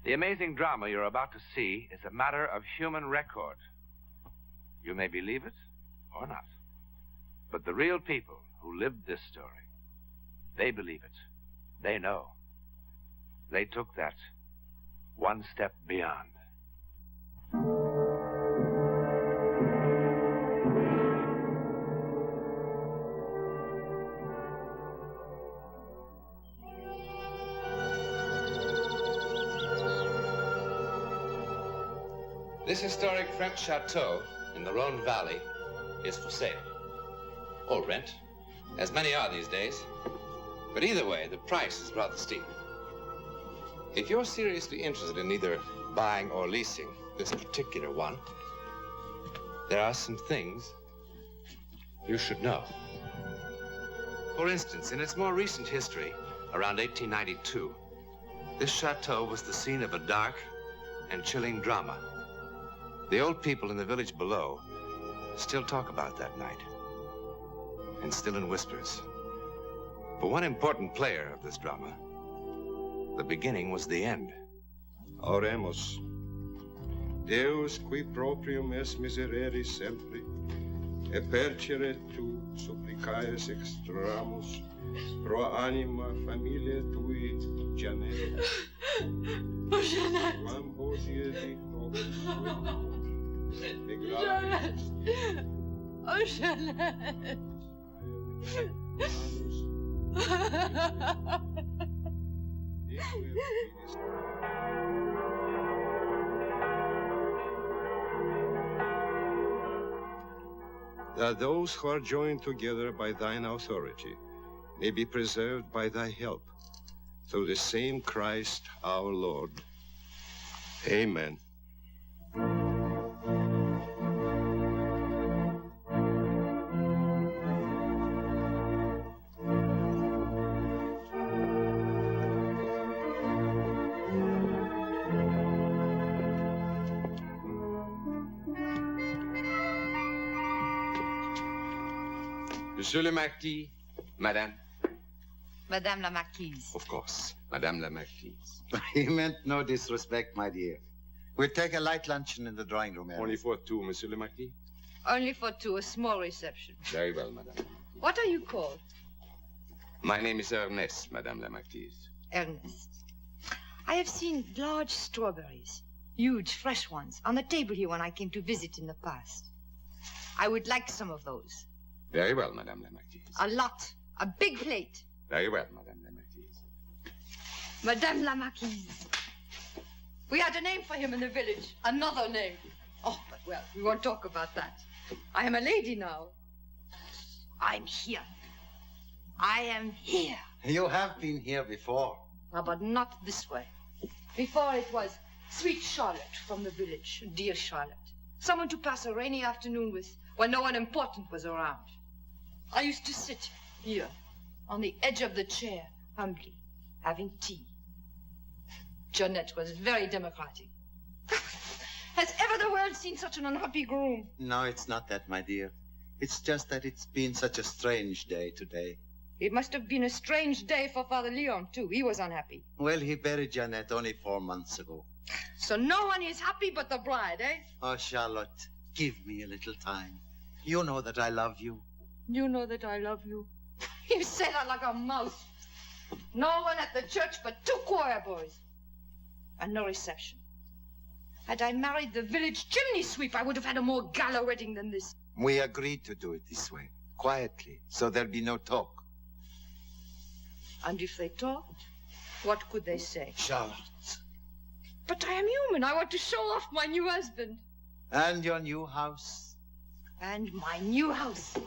The amazing drama you're about to see is a matter of human record. You may believe it or not. But the real people who lived this story, they believe it. They know. They took that one step beyond. This historic French chateau in the Rhone Valley is for sale. Or rent, as many are these days. But either way, the price is rather steep. If you're seriously interested in either buying or leasing this particular one, there are some things you should know. For instance, in its more recent history, around 1892, this chateau was the scene of a dark and chilling drama. The old people in the village below still talk about that night, and still in whispers. For one important player of this drama, the beginning was the end. Oremus. Deus qui proprium es miserere sempre, e percere tu supplicaes extramus, pro anima familiae tui, Janet. Oh, Janet. Quam hodie di nobis Janet. Oh, Janet. That those who are joined together by thine authority may be preserved by thy help, through the same Christ our Lord. Amen. Monsieur le Marquis, Madame. Madame la Marquise. Of course, Madame la Marquise. He meant no disrespect, my dear. We'll take a light luncheon in the drawing room area. Only for two, Monsieur le Marquis? Only for two, a small reception. Very well, Madame. What are you called? My name is Ernest, Madame la Marquise. Ernest. I have seen large strawberries, huge, fresh ones, on the table here when I came to visit in the past. I would like some of those. Very well, Madame la Marquise. A lot. A big plate. Very well, Madame la Marquise. Madame la Marquise. We had a name for him in the village. Another name. Oh, but well, we won't talk about that. I am a lady now. I'm here. I am here. You have been here before. Oh, but not this way. Before it was sweet Charlotte from the village. Dear Charlotte. Someone to pass a rainy afternoon with when no one important was around. I used to sit here on the edge of the chair, humbly, having tea. Jeanette was very democratic. Has ever the world seen such an unhappy groom? No, it's not that, my dear. It's just that it's been such a strange day today. It must have been a strange day for Father Leon, too. He was unhappy. Well, he buried Jeanette only 4 months ago. So no one is happy but the bride, eh? Oh, Charlotte, give me a little time. You know that I love you. You know that I love you. You say that like a mouse. No one at the church but 2 choir boys. And no reception. Had I married the village chimney sweep, I would have had a more gala wedding than this. We agreed to do it this way, quietly, so there'll be no talk. And if they talked, what could they say? Charlotte. But I am human. I want to show off my new husband. And your new house. And my new house.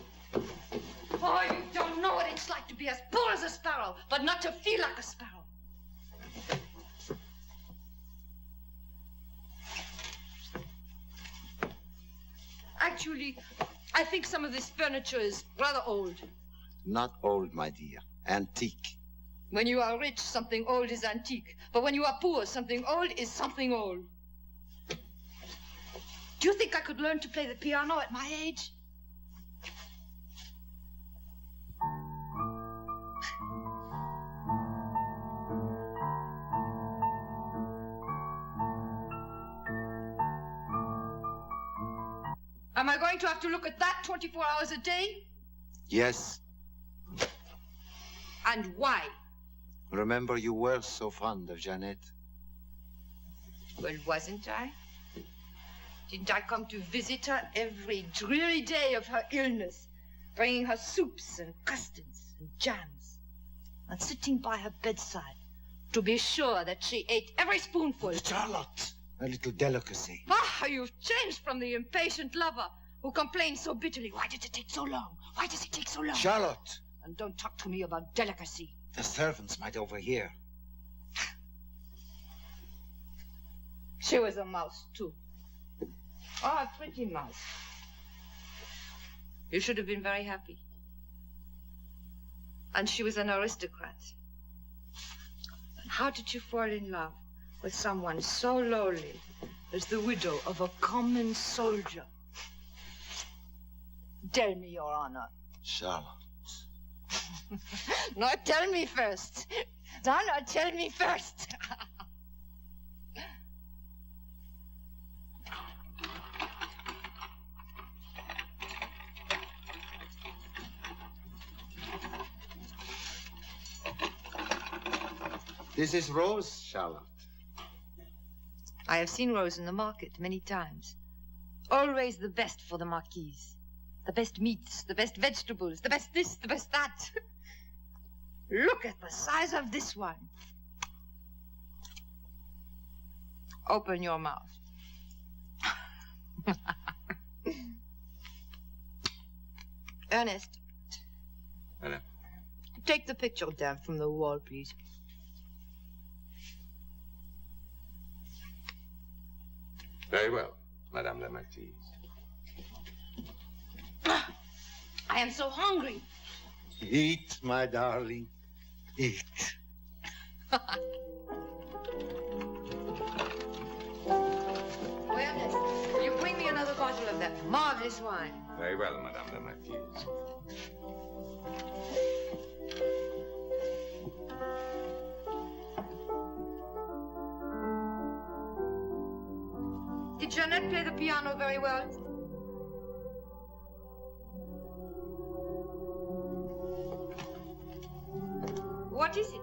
Oh, you don't know what it's like to be as poor as a sparrow, but not to feel like a sparrow. Actually, I think some of this furniture is rather old. Not old, my dear. Antique. When you are rich, something old is antique. But when you are poor, something old is something old. Do you think I could learn to play the piano at my age? Am I going to have to look at that 24 hours a day? Yes. And why? Remember, you were so fond of Jeannette. Well, wasn't I? Didn't I come to visit her every dreary day of her illness, bringing her soups and custards and jams, and sitting by her bedside to be sure that she ate every spoonful? Charlotte, a little delicacy. Ah, you've changed from the impatient lover who complains so bitterly. Why did it take so long? Why does it take so long? Charlotte! And don't talk to me about delicacy. The servants might overhear. She was a mouse, too. Oh, a pretty mouse. You should have been very happy. And she was an aristocrat. And how did you fall in love with someone so lowly as the widow of a common soldier? Tell me, Your Honor. Charlotte. No, tell me first. No, tell me first. This is Rose, Charlotte. I have seen Rose in the market many times. Always the best for the marquise. The best meats, the best vegetables, the best this, the best that. Look at the size of this one. Open your mouth. Ernest. Madame. Take the picture down from the wall, please. Very well, Madame la Marquise. I am so hungry. Eat, my darling. Eat. Ernest, you bring me another bottle of that marvelous wine. Very well, Madame la Marquise. Did Jeannette play the piano very well? What is it?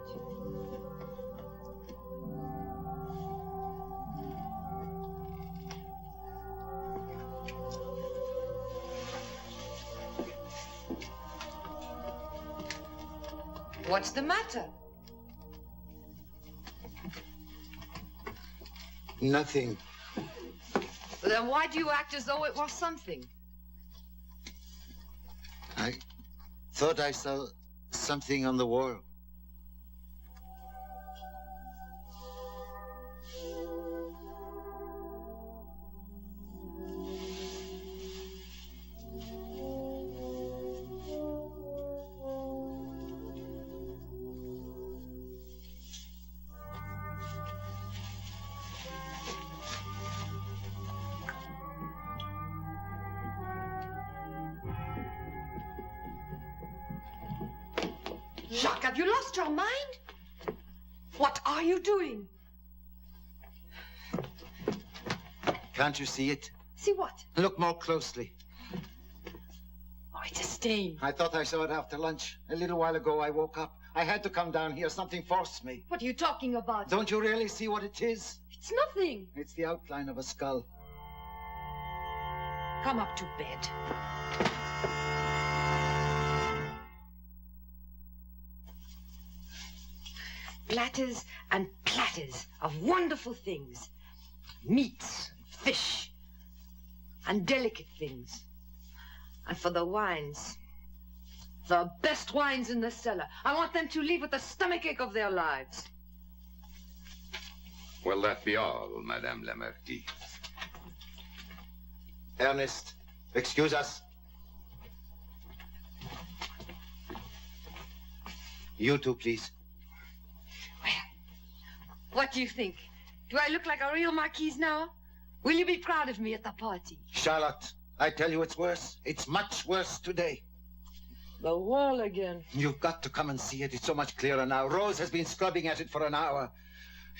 What's the matter? Nothing. Then why do you act as though it was something? I thought I saw something on the wall. Jacques, have you lost your mind? What are you doing? Can't you see it? See what? Look more closely. Oh, it's a stain. I thought I saw it after lunch. A little while ago, I woke up. I had to come down here. Something forced me. What are you talking about? Don't you really see what it is? It's nothing. It's the outline of a skull. Come up to bed. Platters and platters of wonderful things. Meats, fish, and delicate things. And for the wines, the best wines in the cellar. I want them to leave with the stomachache of their lives. Will that be all, Madame la Marquise? Ernest, excuse us. You two, please. What do you think? Do I look like a real marquise now? Will you be proud of me at the party? Charlotte, I tell you it's worse. It's much worse today. The wall again. You've got to come and see it. It's so much clearer now. Rose has been scrubbing at it for an hour.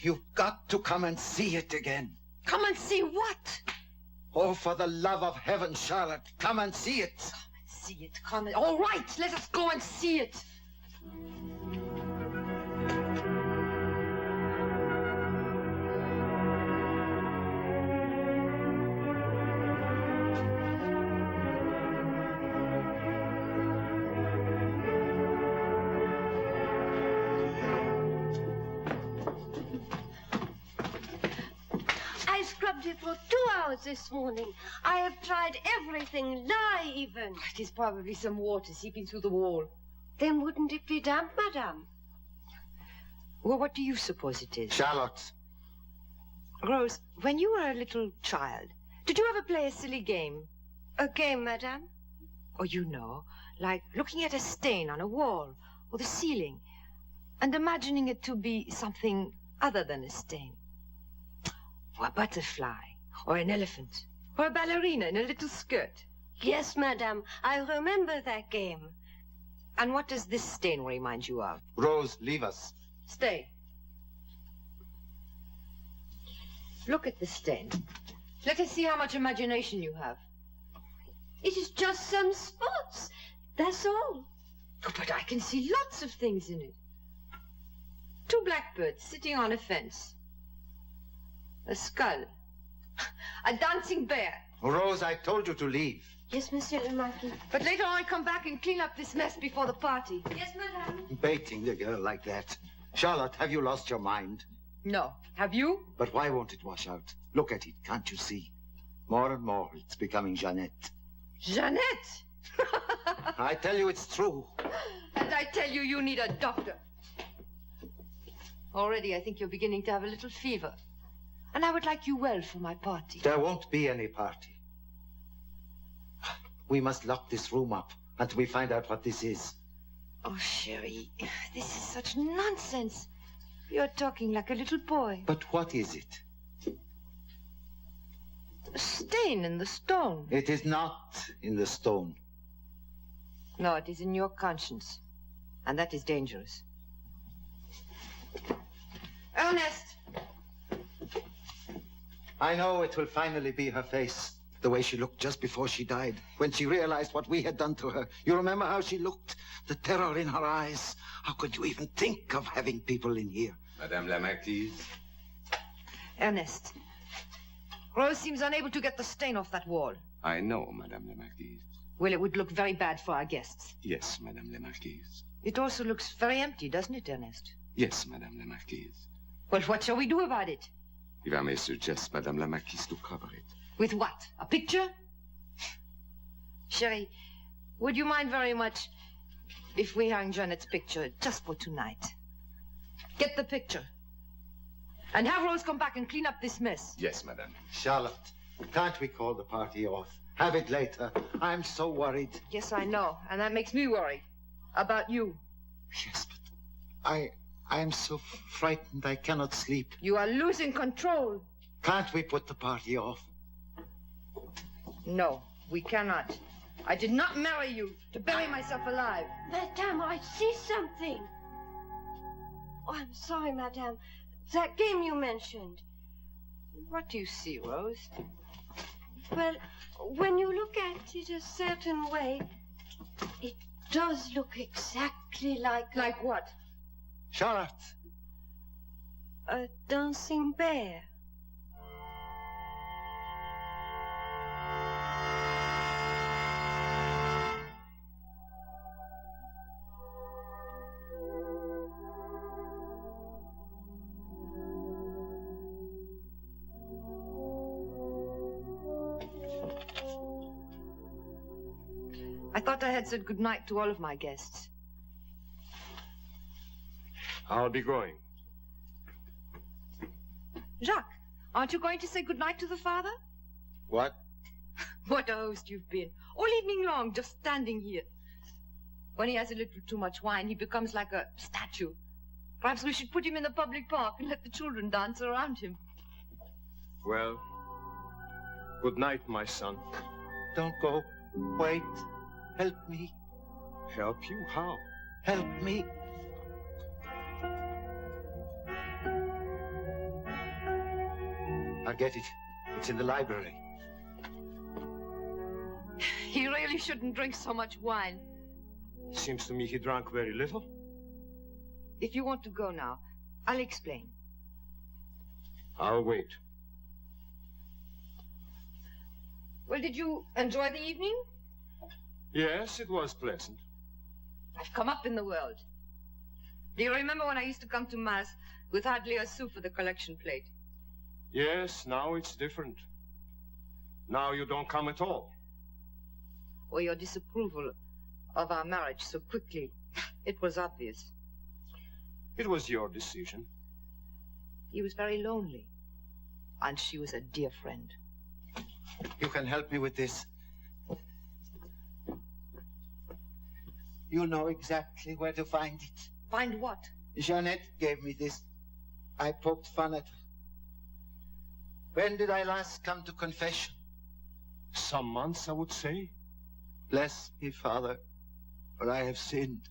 You've got to come and see it again. Come and see what? Oh, for the love of heaven, Charlotte, come and see it. Come and see it, come and... All right, let us go and see it. I scrubbed it for 2 hours this morning. I have tried everything, lye even. It is probably some water seeping through the wall. Then wouldn't it be damp, madame? Well, what do you suppose it is? Charlotte. Rose, when you were a little child, did you ever play a silly game? A game, madame? Oh, you know, like looking at a stain on a wall or the ceiling and imagining it to be something other than a stain. Or a butterfly, or an elephant, or a ballerina in a little skirt. Yes, madame, I remember that game. And what does this stain remind you of? Rose, leave us. Stay. Look at the stain. Let us see how much imagination you have. It is just some spots, that's all. Oh, but I can see lots of things in it. 2 blackbirds sitting on a fence. A skull. A dancing bear. Rose, I told you to leave. Yes, Monsieur le Marquis. But later on, come back and clean up this mess before the party. Yes, madame. Baiting the girl like that. Charlotte, have you lost your mind? No. Have you? But why won't it wash out? Look at it, can't you see? More and more, it's becoming Jeannette. Jeannette! I tell you it's true. And I tell you, you need a doctor. Already, I think you're beginning to have a little fever. And I would like you well for my party. There won't be any party. We must lock this room up until we find out what this is. Oh, Sherry, this is such nonsense. You're talking like a little boy. But what is it? A stain in the stone. It is not in the stone. No, it is in your conscience. And that is dangerous. Ernest! I know it will finally be her face. The way she looked just before she died, when she realized what we had done to her. You remember how she looked? The terror in her eyes. How could you even think of having people in here? Madame la Marquise. Ernest. Rose seems unable to get the stain off that wall. I know, Madame la Marquise. Well, it would look very bad for our guests. Yes, Madame la Marquise. It also looks very empty, doesn't it, Ernest? Yes, Madame la Marquise. Well, what shall we do about it? If I may suggest, Madame la Marquise, to cover it. With what? A picture? Sherry, would you mind very much if we hung Jeannette's picture just for tonight? Get the picture. And have Rose come back and clean up this mess. Yes, Madame. Charlotte, can't we call the party off? Have it later. I'm so worried. Yes, I know. And that makes me worried. About you. Yes, but I am so frightened I cannot sleep. You are losing control. Can't we put the party off? No, we cannot. I did not marry you to bury myself alive. Madame, I see something. Oh, I'm sorry, madame. That game you mentioned. What do you see, Rose? Well, when you look at it a certain way, it does look exactly like... Like what? Charlotte! A dancing bear. I thought I had said goodnight to all of my guests. I'll be going. Jacques, aren't you going to say goodnight to the father? What? What a host you've been. All evening long, just standing here. When he has a little too much wine, he becomes like a statue. Perhaps we should put him in the public park and let the children dance around him. Well, good night, my son. Don't go. Wait. Help me. Help you? How? Help me. I'll get it. It's in the library. He really shouldn't drink so much wine. Seems to me he drank very little. If you want to go now, I'll explain. I'll wait. Well, did you enjoy the evening? Yes, it was pleasant. I've come up in the world. Do you remember when I used to come to Mass with hardly a sou for the collection plate? Yes, now it's different. Now you don't come at all. Or your disapproval of our marriage so quickly. It was obvious. It was your decision. He was very lonely. And she was a dear friend. You can help me with this. You know exactly where to find it. Find what? Jeanette gave me this. I poked fun at her. When did I last come to confession? Some months, I would say. Bless me, Father, for I have sinned.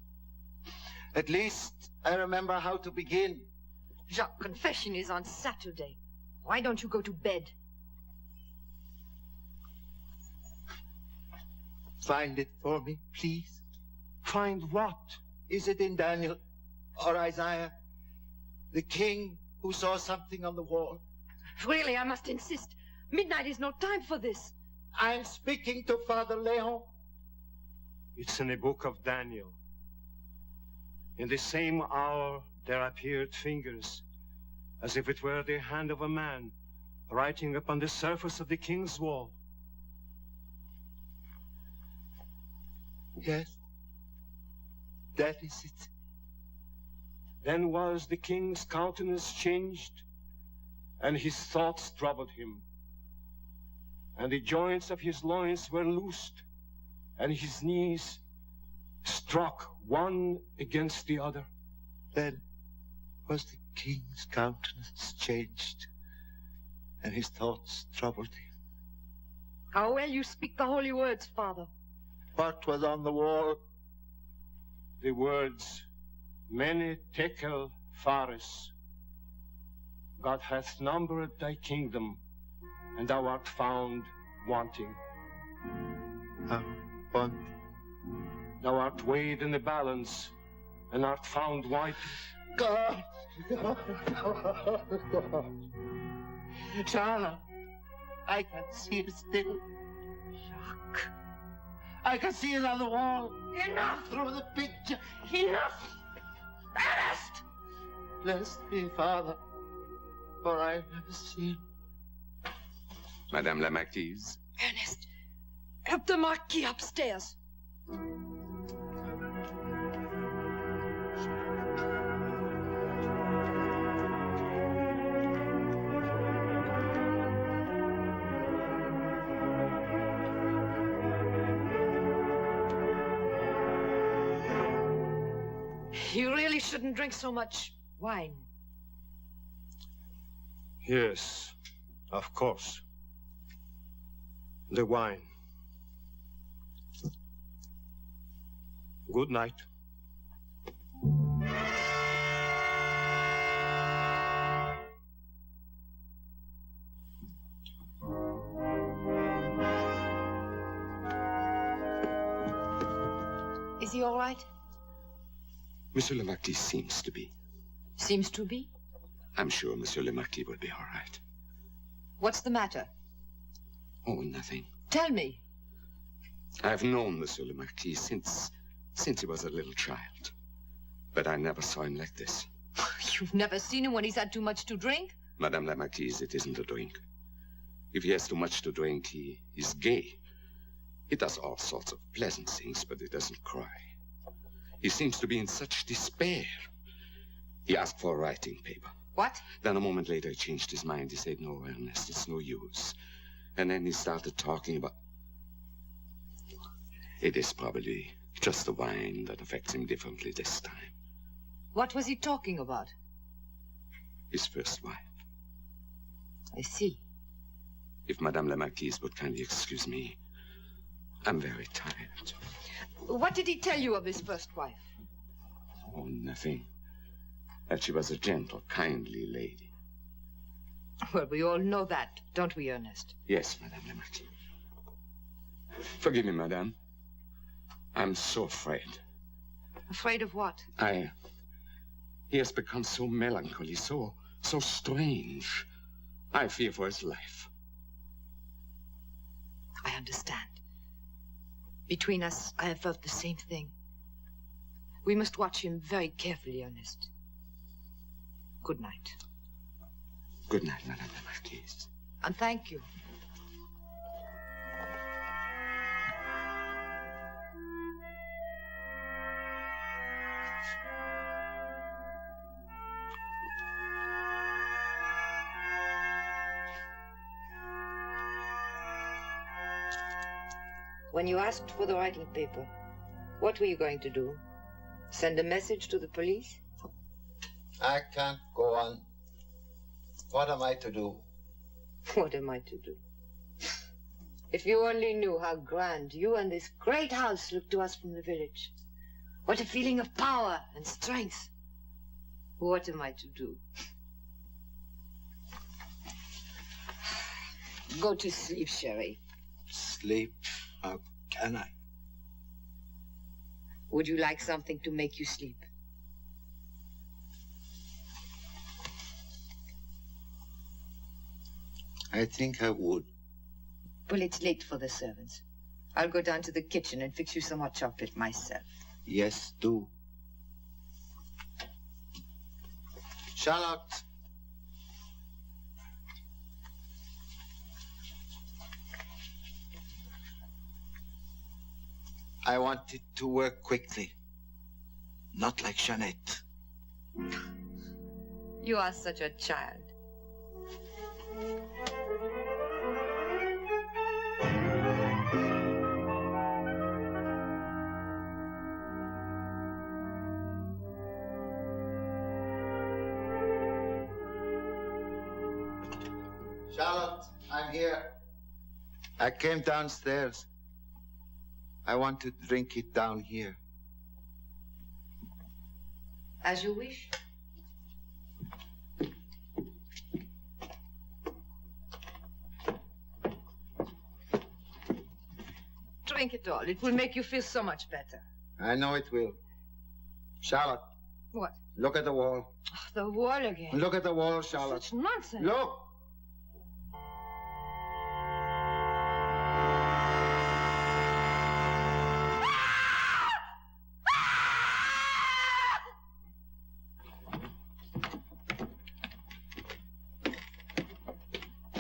At least I remember how to begin. Jacques, confession is on Saturday. Why don't you go to bed? Find it for me, please. Find what? Is it in Daniel or Isaiah? The king who saw something on the wall? Really, I must insist. Midnight is no time for this. I'm speaking to Father Leon. It's in the book of Daniel. In the same hour, there appeared fingers, as if it were the hand of a man, writing upon the surface of the king's wall. Yes, that is it. Then was the king's countenance changed, and his thoughts troubled him. And the joints of his loins were loosed, and his knees struck one against the other. Then was the king's countenance changed, and his thoughts troubled him. How well you speak the holy words, Father. What was on the wall? The words, Mene tekel phares. God hath numbered thy kingdom, and thou art found wanting. Wanting. Thou art weighed in the balance, and art found white. God! Charlotte, I can see it still. Jacques. I can see it on the wall. Enough! Through the picture. Enough! Ernest! Bless me, Father, for I have sinned. Madame la Marquise. Ernest, help the Marquis upstairs. You really shouldn't drink so much wine. Yes, of course. The wine. Good night. Is he all right? Monsieur le Marquis seems to be. Seems to be. I'm sure Monsieur le Marquis will be all right. What's the matter? Oh, nothing. Tell me. I've known Monsieur le Marquis since he was a little child. But I never saw him like this. You've never seen him when he's had too much to drink? Madame la Marquise, it isn't a drink. If he has too much to drink, he's gay. He does all sorts of pleasant things, but he doesn't cry. He seems to be in such despair. He asked for a writing paper. What? Then a moment later, he changed his mind. He said, no, Ernest, it's no use. And then he started talking about... It is probably just the wine that affects him differently this time. What was he talking about? His first wife. I see. If Madame la Marquise would kindly excuse me, I'm very tired. What did he tell you of his first wife? Oh, nothing. That she was a gentle, kindly lady. Well, we all know that, don't we, Ernest? Yes, Madame la Marquise. Forgive me, madame. I'm so afraid. Afraid of what? He has become so melancholy, so strange. I fear for his life. I understand. Between us, I have felt the same thing. We must watch him very carefully, Ernest. Good night. Good night, Madame la Marquise. And thank you. When you asked for the writing paper, what were you going to do? Send a message to the police? I can't go on. What am I to do? What am I to do? If you only knew how grand you and this great house look to us from the village. What a feeling of power and strength. What am I to do? Go to sleep, Sherry. Sleep? How can I? Would you like something to make you sleep? I think I would. Well, it's late for the servants. I'll go down to the kitchen and fix you some hot chocolate myself. Yes, do. Charlotte. I want it to work quickly. Not like Jeanette. You are such a child. Charlotte, I'm here. I came downstairs. I want to drink it down here. As you wish. Drink it all. It will make you feel so much better. I know it will. Charlotte. What? Look at the wall. Oh, the wall again. Look at the wall, Charlotte. Such nonsense. Look!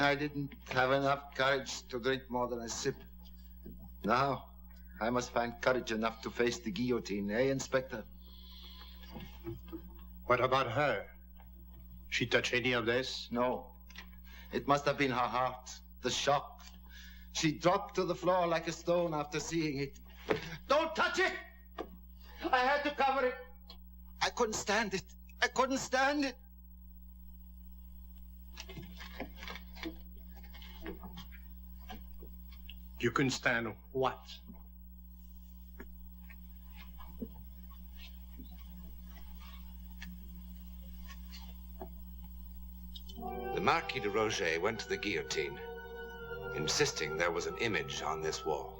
I didn't have enough courage to drink more than a sip. Now, I must find courage enough to face the guillotine, eh, Inspector? What about her? She touch any of this? No. It must have been her heart, the shock. She dropped to the floor like a stone after seeing it. Don't touch it! I had to cover it. I couldn't stand it. I couldn't stand it. You couldn't stand what? The Marquis de Roget went to the guillotine, insisting there was an image on this wall.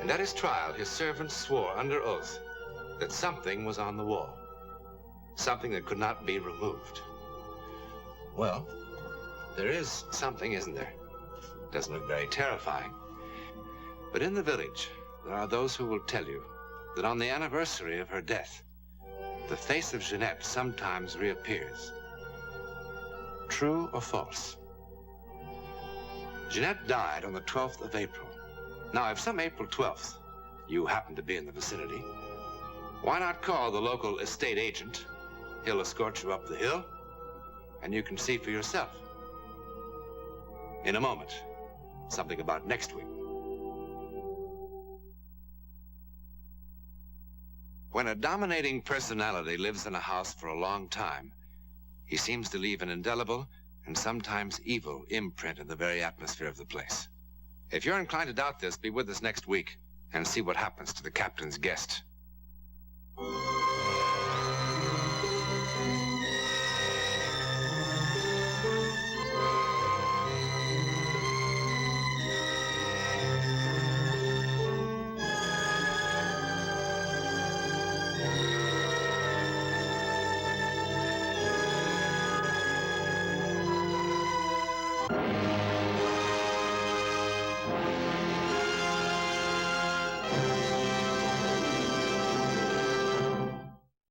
And at his trial, his servants swore under oath that something was on the wall. Something that could not be removed. Well, there is something, isn't there? Doesn't look very terrifying. But in the village, there are those who will tell you that on the anniversary of her death, the face of Jeanette sometimes reappears. True or false? Jeanette died on the 12th of April. Now, if some April 12th you happen to be in the vicinity, why not call the local estate agent? He'll escort you up the hill, and you can see for yourself. In a moment, something about next week. When a dominating personality lives in a house for a long time, he seems to leave an indelible and sometimes evil imprint in the very atmosphere of the place. If you're inclined to doubt this, be with us next week and see what happens to the captain's guest.